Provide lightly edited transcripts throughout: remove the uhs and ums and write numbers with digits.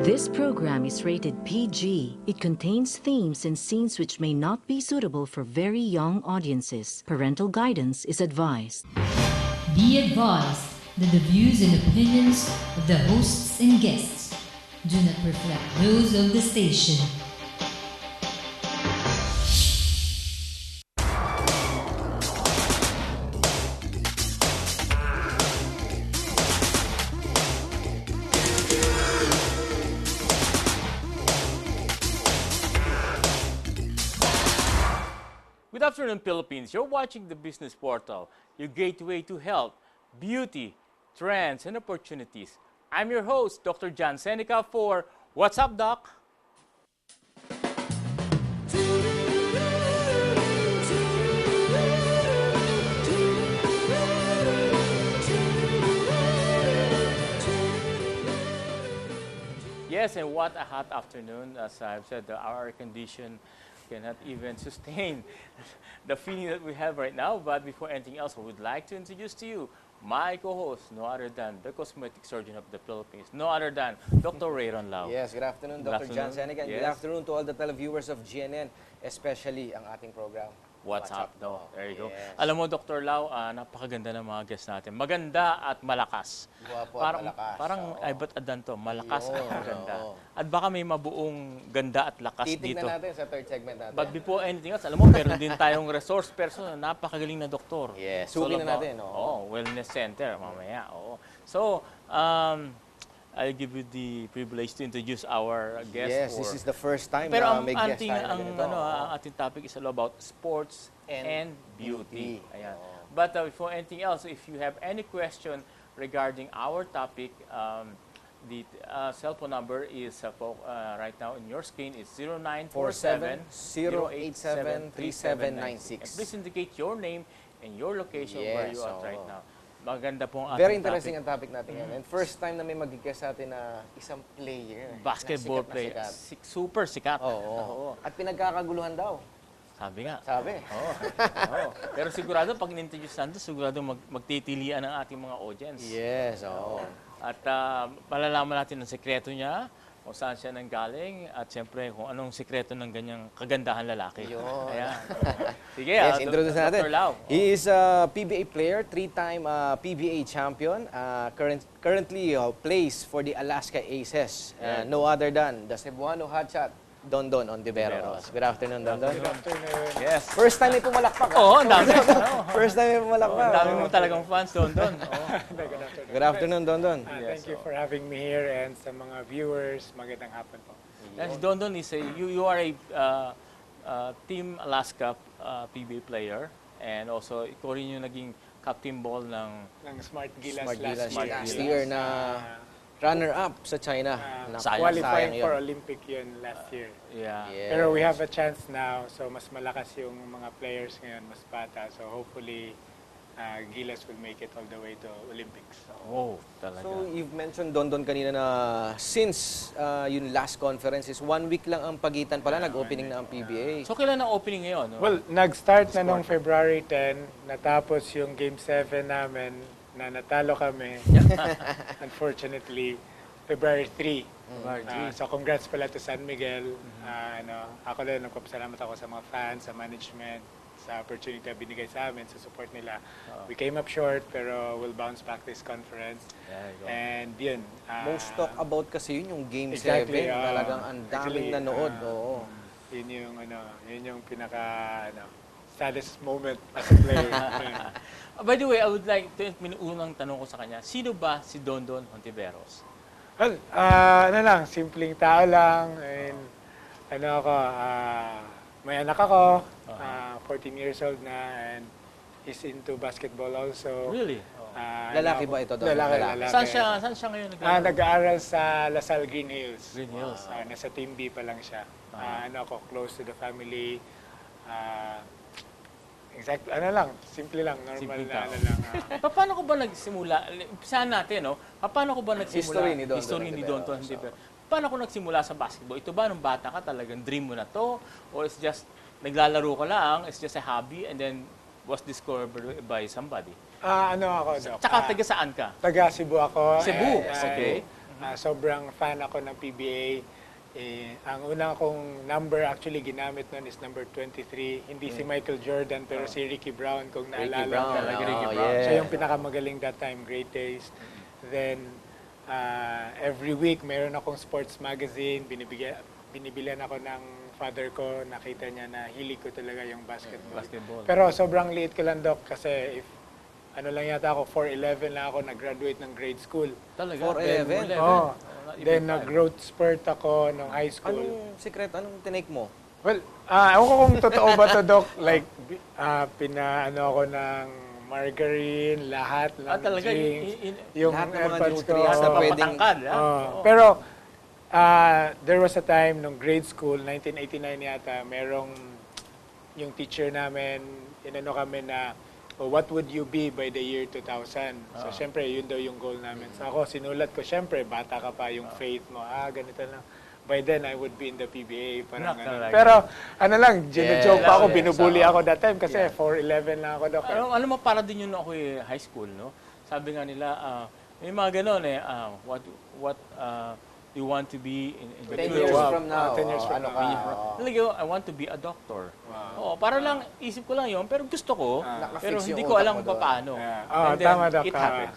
This program is rated PG. It contains themes and scenes which may not be suitable for very young audiences. Parental guidance is advised. Be advised that the views and opinions of the hosts and guests do not reflect those of the station. Good afternoon, Philippines. You're watching the Business Portal, your gateway to health, beauty, trends, and opportunities. I'm your host, Dr. John Seneca for What's Up, Doc? Yes, and what a hot afternoon. As I've said, our air condition cannot even sustain the feeling that we have right now. But before anything else, I would like to introduce to you my co-host, no other than the cosmetic surgeon of the Philippines, no other than Dr. Rayron Lau. Yes, good afternoon, Good Dr. John afternoon. Seneca. And Yes. good afternoon to all the televiewers of GNN, especially ang ating program. What's up, no? There you go. Yes. Alam mo, Dr. Lau, napakaganda ng mga guests natin. Maganda at malakas. Guwapo at Parang, malakas. parang Oo. ay ba't adan to? Malakas at Yun, maganda. oo. At baka may mabuong ganda at lakas Titignan dito. natin sa third segment natin. But before anything else, alam mo, meron din tayong resource person na napakagaling na doktor. Yes, It's all suki na about- natin, oo. Oo, wellness center, mamaya. Oo. So, I'll give you the privilege to introduce our guest. Yes, this is the first time Pero na ang may guest ating, tayo na ang, ganito. ang ating topic is all about sports and beauty. beauty. Ayan. Oo. But before anything else, if you have any question regarding our topic, the cell phone number is right now in your screen is 0947 087 3796. And please indicate your name and your location where you are right oo. now. Maganda pong ating Very interesting topic. ang topic natin ngayon. And first time na may mag-guest sa atin na isang player. Basketball na player. sikat. Super sikat. Oo. At pinagkakaguluhan daw. Sabi nga. Sabi. Oo. Oo. Pero sigurado pag in-introduce natin, sigurado magtitilian ang ating mga audience. Yes, oo. At malalaman natin ang sekreto niya, kung saan siya nanggaling, at siyempre kung anong sekreto ng ganyang kagandahan lalaki. Yun. Ayan. Sige, Yes, introduce natin. Dr. Lau. He is a PBA player, three-time PBA champion. Currently plays for the Alaska Aces. No other than the Cebuano hotshot, Dondon Ontiveros. Good afternoon, Dondon. Good afternoon. Yes. First time may pumalakpak. Oo, ang dami. First time may pumalakpak. Ang dami mo talagang fans doon. Oo. Good afternoon. Good afternoon, Dondon. Thank you for having me here and sa mga viewers, magandang hapon po. Yes, Dondon is you are a Team Alaska PBA player, and also ikaw rin yung naging captain ball ng Ng Smart Gilas Smart Gilas last last year. year na runner-up sa China. sayang, Qualifying sayang for yun. Olympic yun last year. yeah. Yes. Pero we have a chance now, so mas malakas yung mga players ngayon, mas bata. So hopefully, Gilas will make it all the way to Olympics. Oh, talaga. So, you've mentioned, Dondon, kanina na since yung last conference is 1 week lang ang pagitan pala, nag-opening na ang PBA. So, kailan ang opening ngayon? No? Well, nag-start na nung February 10, natapos yung Game 7 namin, na natalo kami. Unfortunately, February 3. February 3. So congrats pala to San Miguel. Ako din, nagpapasalamat ako sa mga fans, sa management, sa opportunity na binigay sa amin, sa support nila. We came up short, pero we'll bounce back this conference. There you go. And yun. Most talk about kasi yun yung Game Exactly, 7. Talagang ang daming actually, nanood. Oo. Yun yung pinaka, saddest moment as a player. By the way, I would like to, unang tanong ko sa kanya, sino ba si Dondon Ontiveros? Well, lang, simpleng tao lang. And, may anak ako, 14 years old na, and he's into basketball also. Really? Lalaki ba ito, Dondon? Lalaki. Saan siya ngayon naglalaro? Nag-aaral sa Lasal Green Hills. Green Hills. Nasa Team B pa lang siya. Ako, close to the family. Simple lang, normal Simpleng na tao. lang. Paano ko ba nagsimula? Umpisahan natin, no? Paano ko ba nagsimula? History ni Dondon History ni Dondon Ontiveros. Ontiveros. Paano ko nagsimula sa basketball? Ito ba nung bata ka talagang dream mo na to? Or it's just naglalaro ka lang, it's just a hobby, and then was discovered by somebody? Ako, Doc. Tsaka taga saan ka? Taga Cebu ako. Cebu, And, okay. Sobrang fan ako ng PBA. Ang unang kong number actually ginamit nun is number 23. Hindi si Michael Jordan, pero si Ricky Brown, kung Ricky naalala Brown. mo. Talaga Ricky Oh, Brown. yeah. Siya yung pinakamagaling that time, Great Days. Then, every week, mayroon akong sports magazine. Binibilihan ako ng father ko. Nakita niya na hilig ko talaga yung basketball. Basketball. Pero sobrang liit ko lang, Doc, kasi ano lang yata ako, 4'11 lang ako, nag-graduate ng grade school. Talaga? 4'11? Oh. Not even Then, 5. nag-growth spurt ako nung high school. Anong secret? Anong tinake mo? Well, ewan ko kung totoo ba to, Doc. Like, pinaano ako ng margarine, lahat ng Talaga? drinks. Yung Lahat ng mga AirPods ko. nutrients na oo. pwedeng- Patangkad, ha? Oo. Oo. Pero, there was a time nung grade school, 1989 yata, merong yung teacher namin, inano kami na, what would you be by the year 2000? So, syempre, yun daw yung goal namin. So, ako, sinulat ko, syempre, bata ka pa, yung faith mo, ganito lang. By then, I would be in the PBA. Parang Nak, ganun. talaga. Pero, ano lang, gino-joke pa ako, Yeah. binubuli ako that time kasi 4'11 lang ako, Doc. Alam mo, para din yun ako high school, no? Sabi nga nila, may mga gano'n what you want to be in the 10 future. years from now. 10 years from ano now. ka? Talaga, I want to be a doctor. Oo, para lang, isip ko lang yun, pero gusto ko, pero Nakafix hindi yung ko utak alam mo kung doon. paano. Oo, And then, tama, Doc. it happens.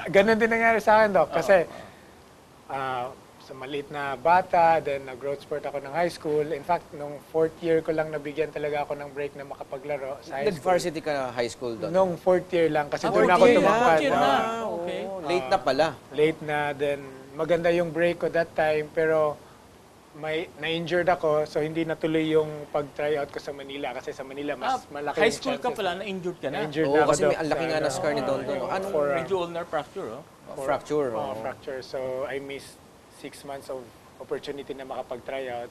Ganun din nangyari sa akin, Doc. Kasi, sa maliit na bata, then nag-growth spurt ako ng high school. In fact, nung 4th year ko lang nabigyan talaga ako ng break na makapaglaro sa high school. Nag-varsity ka high school doon? Nung 4th year lang, kasi doon fourth ako year na, tumakad. fourth year na. Oo. Okay. Late na pala. Late na, then maganda yung break ko that time, pero na-injured ako, so hindi natuloy yung pag-tryout ko sa Manila. Kasi sa Manila, mas malaki high yung school ka chances pala, na-injured ka na. Na-injured Oo, na ako, kasi Doc, may ang laki sa nga na ano. scar ni Don Don. Anong For, Medyo ulnar fracture, oh. fracture? fracture. So, I missed 6 months of opportunity na makapag-tryout.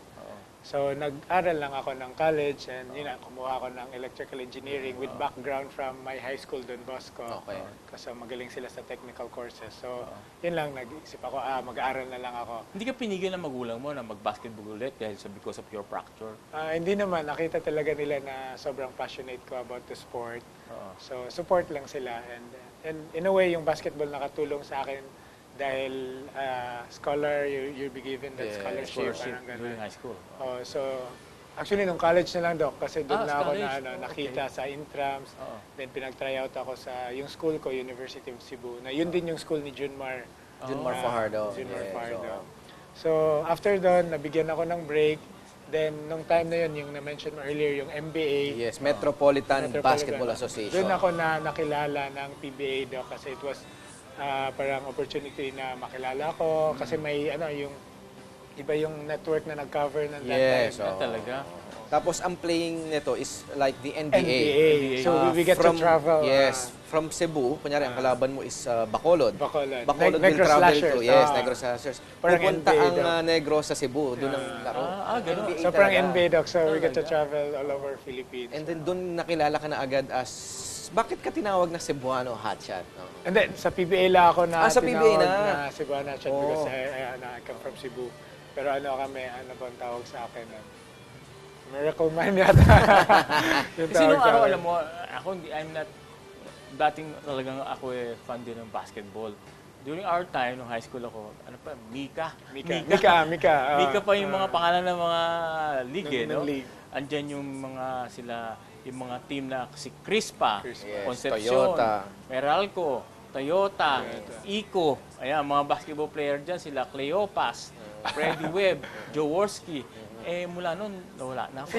So, nag-aral lang ako ng college and yun na, kumuha ako ng electrical engineering with background from my high school, Don Bosco. Okay. Kasi magaling sila sa technical courses. So, yun lang, nag-isip ako, mag-aaral na lang ako. Hindi ka pinigil ng magulang mo na mag-basketball ulit dahil because of your fracture. Hindi naman, nakita talaga nila na sobrang passionate ko about the sport. Oo. So, support lang sila. And in a way, yung basketball nakatulong sa akin dahil scholar, you'll be given that Yeah, scholarship. Scholarship Parang during ganun. high school. So, actually, nung college na lang, Doc, kasi doon na ako college. nakita sa Intrams. Oo. Then, pinag-tryout ako sa yung school ko, University of Cebu, na yun din yung school ni Junmar. Junmar Fajardo. Junmar Yes, Fajardo. oo. So, after doon, nabigyan ako ng break. Then, nung time na yun, yung na-mention mo earlier, yung MBA. Yes, Metropolitan Basketball Association. Doon ako na nakilala ng PBA, Doc, kasi it was parang opportunity na makilala ko. Kasi may, yung iba yung network na nag-cover ng that Yes, time. oo. Talaga. Tapos ang playing nito is like the NBA. NBA. So, we get to travel. Yes, from Cebu. Kunyari, ang kalaban mo is Bacolod. Bacolod. Bacolod will Negros travel Slashers. to, yes, Negros Slashers. Parang Pupunta NBA ang daw. Negros sa Cebu, doon ang laro. Ganun. NBA So, parang talaga. NBA, Doc. So, we get to Talaga? travel all over Philippines. And then doon nakilala ka na agad as, bakit ka tinawag na Cebuano hotshot? No? And then, sa PBA lang ako na Sa PBA tinawag na? Cebuana Chat Oh. because I come from Cebu. Pero ano bang tawag sa akin? Miracle Man yata. Yung Kasi tawag nung sa araw, akin. alam mo, ako, I'm not, dating talagang ako fan din ng basketball. During our time, nung high school ako, Mika. Mika. Pa yung mga pangalan ng mga league, ng no? league. Andyan yung mga yung mga team na si Crispa, Yes, Concepcion, Toyota. Meralco, Toyota, Ico. Ayan, mga basketball player dyan, sila Cleopas, Freddie Webb, Jaworski. Mula noon, nawala na ako.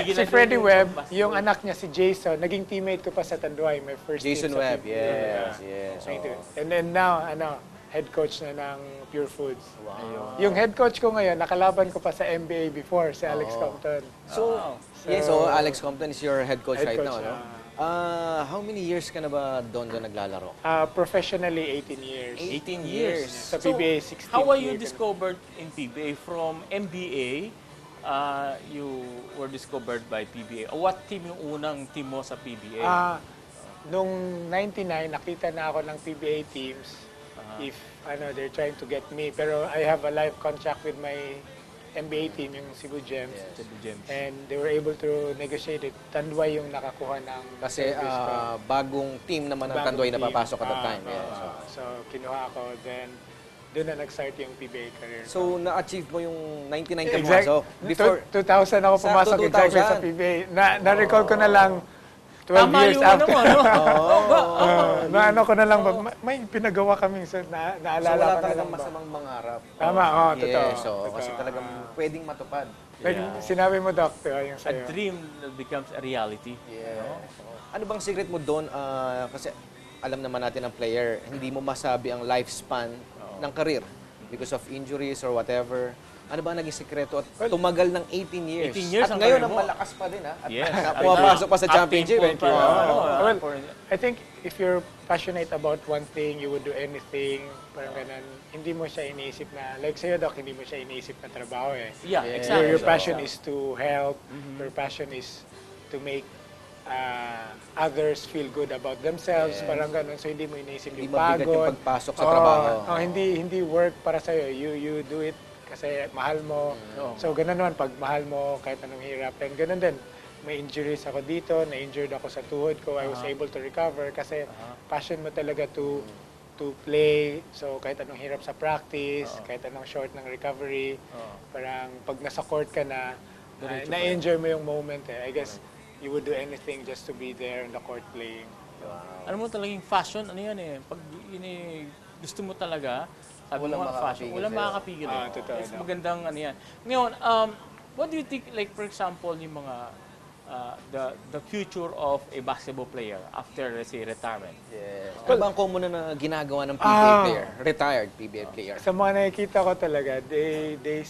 Si Freddie Webb, yung anak niya si Jason, naging teammate ko pa sa Tanduay, my first Jason team sa Webb, PBA. yes. Thank you. oo. And then now, head coach na ng Pure Foods. Yung head coach ko ngayon, nakalaban ko pa sa NBA before, si Alex Compton. So, yes, so Alex Compton is your head coach Head right coach, now, no? How many years ka na ba doon naglalaro? Professionally, 18 years. 18 years. Sa PBA, 16 How were you years. discovered in PBA? From MBA, you were discovered by PBA. What team yung unang team mo sa PBA? Nung 99, nakita na ako ng PBA teams if they're trying to get me. Pero I have a live contract with my NBA team, yung Cebu Gems. Cebu Gems. And they were able to negotiate it. Tanduay yung nakakuha ng Kasi service ko. bagong team naman ng Bagong Tanduay na team. papasok at that time. Ah, Yes, so. So, kinuha ako. Then, doon na nag-start yung PBA career. So, na-achieve mo yung 99 ka Exact, pumasok. Before, 2000 ako pumasok Sakto, exactly 2000. sa PBA. Na-recall ko na lang 12 Tama years yung ano after. mo, no? Na-ano ko na lang, may pinagawa kaming, so so naalala wala ko na talagang lang ba. masamang mangarap. Tama, totoo. Yes, so, kasi Totoo. talagang pwedeng matupad. Like, Yeah. sinabi mo, Doctor, yung A sa'yo. dream that becomes a reality. Yeah. Ano bang secret mo doon? Kasi alam naman natin ang player, hindi mo masabi ang lifespan ng career because of injuries or whatever. Ano ba ang naging sekreto at tumagal ng 18 years? 18 years At ang ngayon, career ang mo. malakas pa din, ha? At Yes. pumapasok pa sa Acting championship. full pa, Well, for- I think if you're passionate about one thing, you would do anything. Parang ganun. Hindi mo siya iniisip na, like sa'yo, Doc, hindi mo siya iniisip na trabaho eh. Yeah, Yeah. exactly. Your passion So, is to help. Your passion is to make others feel good about themselves. Yes. Parang ganun. So hindi mo iniisip Hindi yung mabigat yung pagod. pagpasok sa trabaho. Hindi work para sa'yo. You do it kasi mahal mo. Oo. So ganun naman, pag mahal mo, kahit anong hirap. And ganun din, may injuries ako dito, na-injured ako sa tuhod ko, I was able to recover kasi passion mo talaga to play. So kahit anong hirap sa practice, kahit anong short ng recovery, parang pag nasa court ka na, na-enjoy mo yung moment eh. I guess you would do anything just to be there on the court playing. Ano mo talagang fashion, ano yan eh, pag gusto mo talaga, sabi Walang mo nga fashion, makakapigil walang sa'yo. makakapigil. Totoo, It's no? magandang ano yan. Ngayon, what do you think, like for example, yung mga, the future of a basketball player after, let's say, retirement? Yes. Ano ba ang common na ginagawa ng PBA player? Retired PBA player. Sa mga nakikita ko talaga, they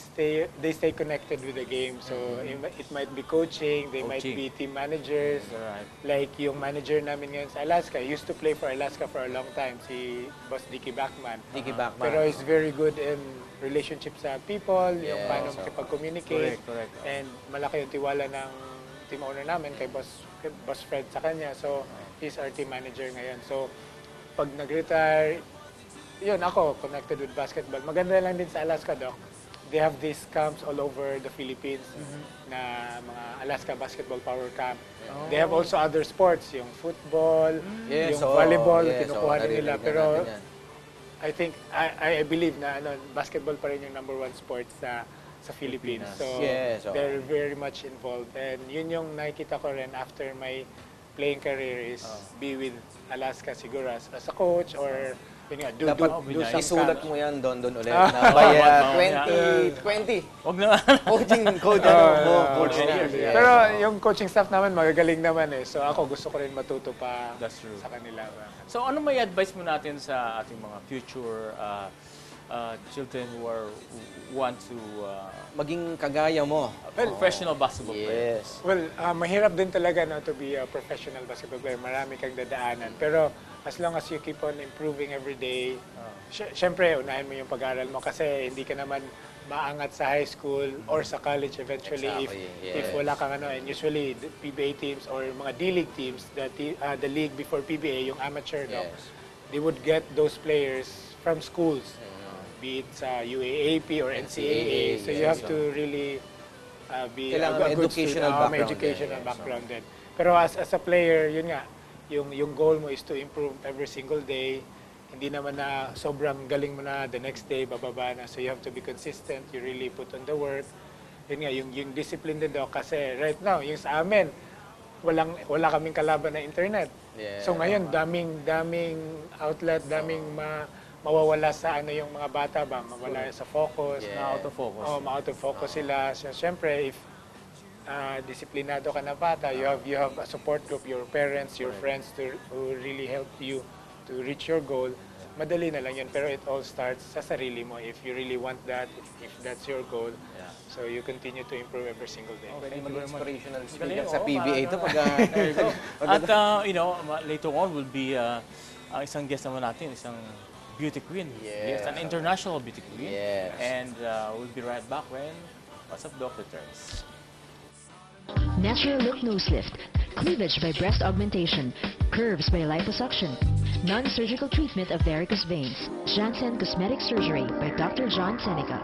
stay connected with the game. So it might be coaching, they might Coaching. be team managers. Right. Like yung manager namin ngayon sa Alaska, used to play for Alaska for a long time, si Boss Dickie Backman. Dickie Backman. Pero he's very good in relationships sa people, yung Yes. paano makipag-communicate. Correct. And malaki yung tiwala ng team owner namin kay Boss Fred sa kanya. So he's our team manager ngayon. So pag nag-retire, yun ako, connected with basketball. Maganda lang din sa Alaska, Doc. They have these camps all over the Philippines na mga Alaska Basketball Power Camp. They have also other sports, yung football, Yes, yung oo. volleyball, Yes, kinukuha oo, nila. naririnig Pero natin yan. I think, I believe na basketball pa rin yung number one sport sa Philippines. So Yes, oo. they're very much involved. And yun yung nakikita ko rin after my playing career is be with Alaska siguro as a coach or yun nga, do Dapat some isulat camps. mo yan doon ulit. Na by Mamaya. 2020. Wag na. Coaching coach na. Yeah. Pero yung coaching staff naman magagaling naman eh. So ako gusto ko rin matuto pa That's true. sa kanila. So ano may advice mo natin sa ating mga future children who want to Maging kagaya mo. professional basketball player? Yes. Well, mahirap din talaga to be a professional basketball player. Marami kang dadaanan. Pero as long as you keep on improving every day, syempre, unahin mo yung pag-aaral mo kasi hindi ka naman maangat sa high school or sa college eventually Exactly, if wala kang ano. And usually, the PBA teams or mga D-League teams, the league before PBA, yung amateur, no, Yes. they would get those players from schools. Be it sa UAAP or NCAA. So you yes, have to really be Kailangan a may good educational student. background May educational din, yes. background din. Pero as a player, yun nga, yung goal mo is to improve every single day. Hindi naman na sobrang galing mo na the next day, bababa na. So you have to be consistent. You really put on the work. Yun nga, yung discipline din daw. Kasi right now, yung sa amin, wala kaming kalaban na internet. Yeah. So ngayon, daming outlet, daming mawawala sa yung mga bata ba, mawala sa focus. Yeah. Na out of focus. Ma-out of focus sila. So, syempre, if disiplinado ka na bata, you have a support group, your parents, your friends who really help you to reach your goal, madali na lang yun. Pero it all starts sa sarili mo. If you really want that, if that's your goal, so you continue to improve every single day. Pwede maging inspirational Galing, speaker sa oo, PBA ito pag... There you go. At later on will be isang guest naman natin, isang beauty queen. Yes. An international beauty queen. Yes. And we'll be right back when What's Up Doc returns. Natural look nose lift, cleavage by breast augmentation, curves by liposuction, non-surgical treatment of varicose veins. Janssen Cosmetic Surgery by Dr. John Seneca.